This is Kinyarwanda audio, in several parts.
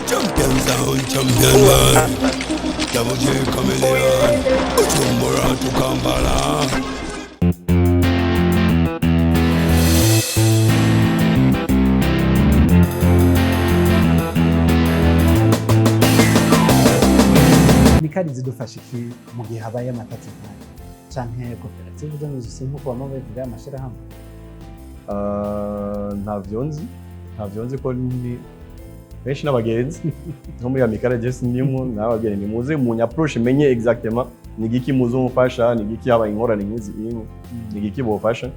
Champion sound, champion line. Double J Chameleon. Uchumbura to Kampala. Mikari zidufasha iki mu gihe habaye amatati canke koperative zo muzisi nkuko bamavuga amashirahamwe? Ntavyo nzi ko ni benshi n'abagenzi nko muri Mikari Jesse ndimo n'abageni ni muze mu approach menye exactement ni giki muzumufasha ni giki habaye inkorane nkizi ni giki bofasha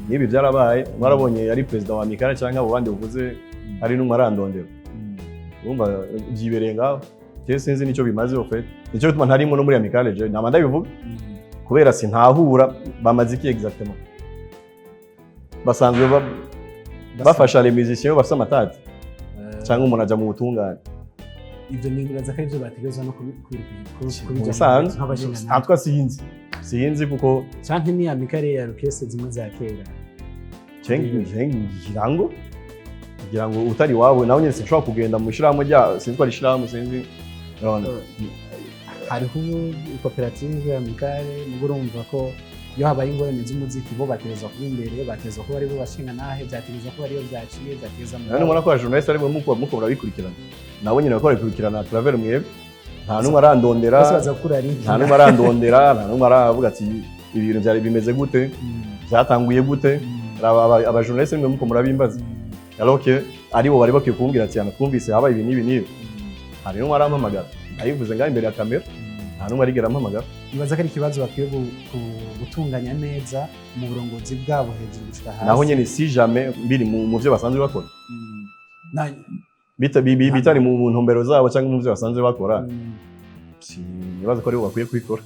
nibi byarabaye mwarabonye yari president wa Mikari cyangwa abo bandi buvuze ari n'umwarandondero urumva byibereye ngaho sinzi nicyo bimaze ofete nicyo gituma ntarimo no muri Mikari je nta manda bivuga kubera sintahura bamaze iki exactement basanzwe bafasha les musiciens bafite amatati cyangwa umuntu aja mu butungane ibyo nibaza ko ibyo bategezwa no kubijana atwa sinzi kuko canke ni Mikari ya orchestre zimwe za kera kugira ngo utari wawe nawe nyine sinshobora kugenda mu shiramo rya sinzi ko ari shiramo sinzi hariho koperative ya Mikari mugurumva ko iyo habaye ingorane z'umuziki bo bategezwa kuba imbere bategezwa ko bari bo bashinga nahe byategezwa ko bariyo byaciye byateza mu none mubona ko journalist ari muko barabikurikirana nawe nyine bakora bikurikirana travel mwebwe nta numwe arandondera nta numwe arandondera nta numwe aravuga ati ibintu byari bimeze gute byatanguye gute aba journalist mwe muko murabimbaza alors que ari bo bari bakwiye kumbwira ati twumvise habaye ibi n'ibi hari numwe arampamagara ayivuze ngaho imbere ya kamera nta numwe arigera ampamagara nibaza ko ari ikibazo bakwiye gutunganya neza mu burongozi bwabo hejuru gushika hasi naho nyene si jamais biri mu byo basanzwe bakora bitari mu ntumbero zabo cyangwa mu byo basanzwe bakora nibaza ko ari bo bakwiye kwikora